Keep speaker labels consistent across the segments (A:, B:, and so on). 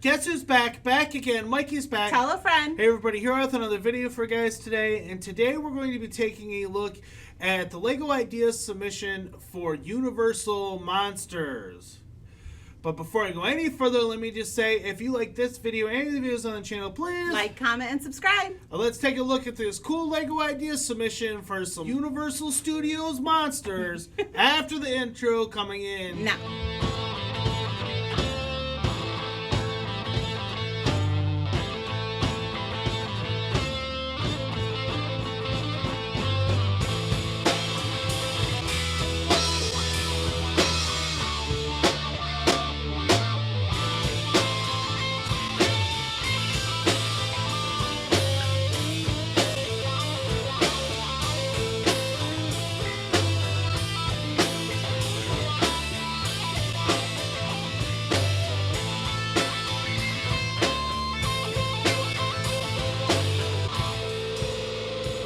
A: Guess who's back? Back again. Mikey's back.
B: Tell a friend.
A: Hey everybody, here with another video for you guys today. And today we're going to be taking a look at the LEGO Ideas submission for Universal Monsters. But before I go any further, let me just say, if you like this video and any of the videos on the channel, please
B: Like, comment, and subscribe.
A: Let's take a look at this cool LEGO Ideas submission for some Universal Studios monsters after the intro coming in
B: now.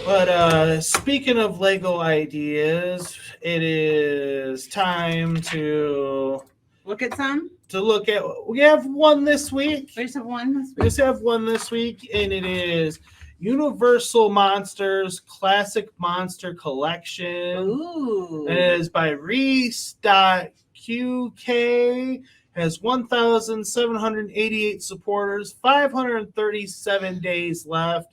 A: But speaking of LEGO Ideas, it is time to
B: Look at some.
A: look at. We have one this week.
B: We just have one this
A: We
B: week.
A: just have one this week, and it is Universal Monsters Classic Monster Collection.
B: Ooh.
A: It is by Reese.qk. Has 1,788 supporters, 537 days left.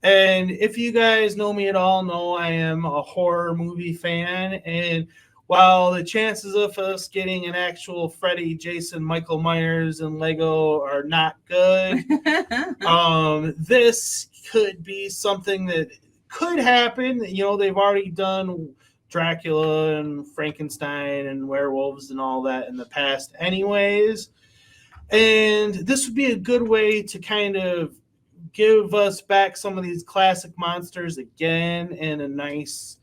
A: And if you guys know me at all, know I am a horror movie fan. And while the chances of us getting an actual Freddy, Jason, Michael Myers, and Lego are not good, this could be something that could happen. You know, they've already done Dracula and Frankenstein and werewolves and all that in the past anyways. And this would be a good way to kind of give us back some of these classic monsters again in a nice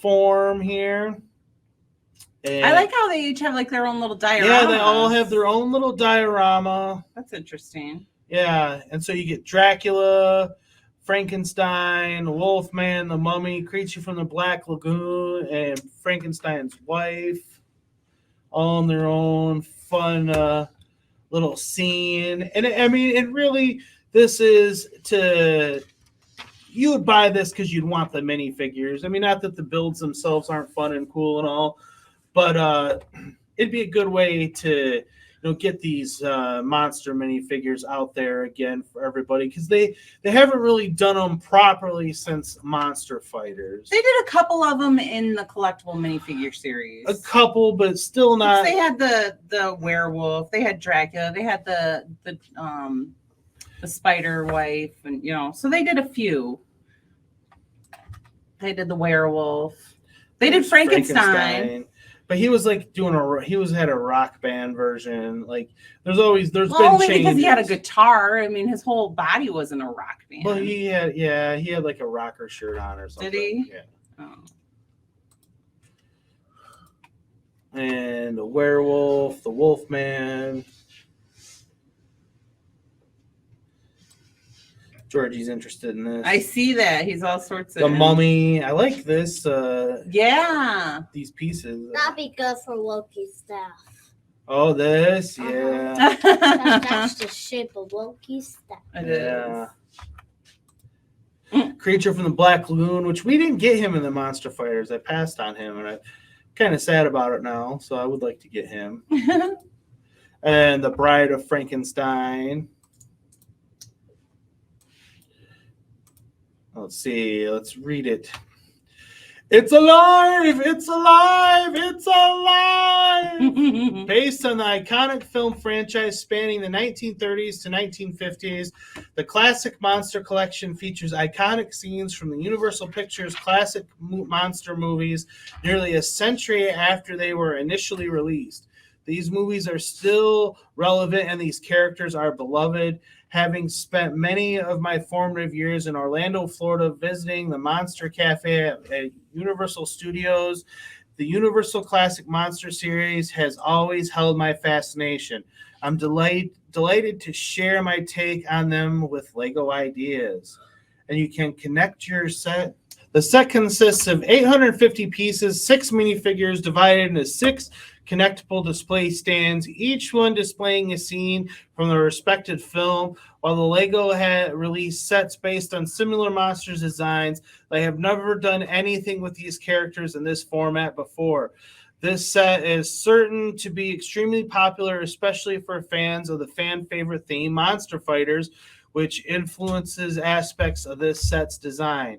A: form here. And
B: I like how they each have like their own little diorama.
A: yeah, they all have their own little diorama.
B: That's interesting.
A: Yeah, and so you get Dracula, Frankenstein, Wolfman, the Mummy, Creature from the Black Lagoon, and Frankenstein's wife, all in their own fun little scene. And I mean, it really, this is to, you would buy this because you'd want the minifigures. I mean, not that the builds themselves aren't fun and cool and all, but it'd be a good way to, get these monster minifigures out there again for everybody, because they haven't really done them properly since Monster Fighters.
B: They did a couple of them in the collectible minifigure series.
A: A couple, but still not.
B: They had the werewolf. They had Dracula. They had the spider wife, and so they did a few. They did the werewolf. They did Frankenstein.
A: But he was like had a rock band version. Like there's been
B: only
A: changes.
B: because he had a guitar. I mean, his whole body wasn't a rock band.
A: Well, he had like a rocker shirt on or something.
B: Did he?
A: Yeah.
B: Oh.
A: And the werewolf, the Wolfman. Georgie's interested in this.
B: I see that. He's all sorts of...
A: The Mummy. I like this.
B: Yeah.
A: These pieces.
C: That'd be good for Loki's stuff.
A: Oh, this? Yeah.
C: That's the shape of Loki's stuff.
B: It
A: is. Creature from the Black Lagoon, which we didn't get him in the Monster Fighters. I passed on him, and I'm kind of sad about it now, so I would like to get him. And the Bride of Frankenstein. Let's see. Let's read it. It's alive! It's alive! It's alive! Based on the iconic film franchise spanning the 1930s to 1950s, the Classic Monster Collection features iconic scenes from the Universal Pictures classic monster movies nearly a century after they were initially released. These movies are still relevant and these characters are beloved. Having spent many of my formative years in Orlando, Florida, visiting the Monster Cafe at Universal Studios, the Universal Classic Monster series has always held my fascination. I'm delighted to share my take on them with LEGO Ideas. And you can connect your set. The set consists of 850 pieces, 6 minifigures divided into 6 connectable display stands, each one displaying a scene from the respected film, while the Lego had released sets based on similar monsters designs. They have never done anything with these characters in this format before. This set is certain to be extremely popular, especially for fans of the fan favorite theme, Monster Fighters, which influences aspects of this set's design.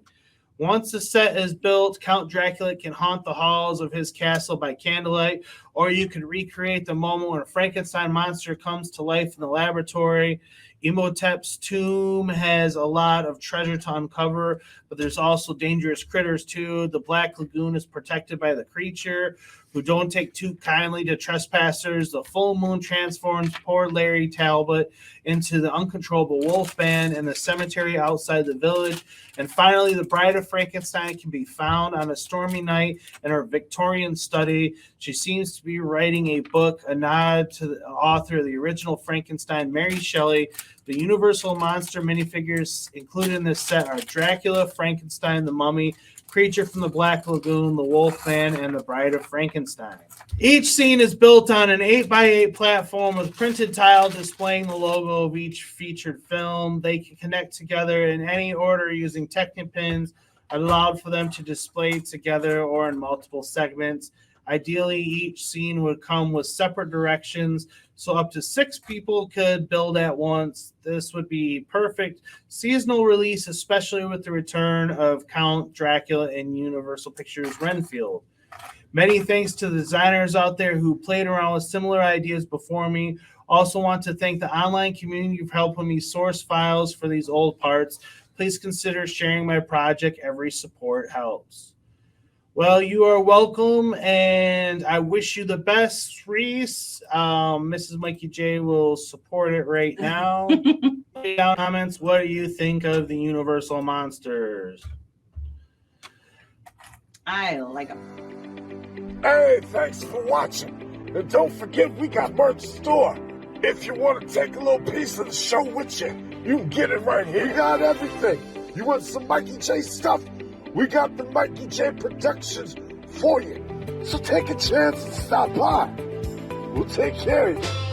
A: Once the set is built, Count Dracula can haunt the halls of his castle by candlelight, or you can recreate the moment when a Frankenstein monster comes to life in the laboratory. Imhotep's tomb has a lot of treasure to uncover, but there's also dangerous critters too. The Black Lagoon is protected by the creature, who don't take too kindly to trespassers. The full moon transforms poor Larry Talbot into the uncontrollable wolf man in the cemetery outside the village. And finally, the Bride of Frankenstein can be found on a stormy night in her Victorian study. She seems to be writing a book, a nod to the author of the original Frankenstein, Mary Shelley. The Universal Monster minifigures included in this set are Dracula, Frankenstein, the Mummy, Creature from the Black Lagoon, the Wolfman, and the Bride of Frankenstein. Each scene is built on an 8x8 platform with printed tile displaying the logo of each featured film. They can connect together in any order using Technipins, allowed for them to display together or in multiple segments. Ideally, each scene would come with separate directions, so up to 6 people could build at once. This would be perfect seasonal release, especially with the return of Count Dracula in Universal Pictures Renfield. Many thanks to the designers out there who played around with similar ideas before me. Also want to thank the online community for helping me source files for these old parts. Please consider sharing my project. Every support helps. Well, you are welcome, and I wish you the best, Reese. Mrs. Mikey J will support it right now. Down comments, what do you think of the Universal Monsters?
B: I like them.
D: Hey, thanks for watching. And don't forget, we got merch store. If you want to take a little piece of the show with you, you can get it right here. We got everything. You want some Mikey J stuff? We got the Mikey J Productions for you. So take a chance and stop by. We'll take care of you.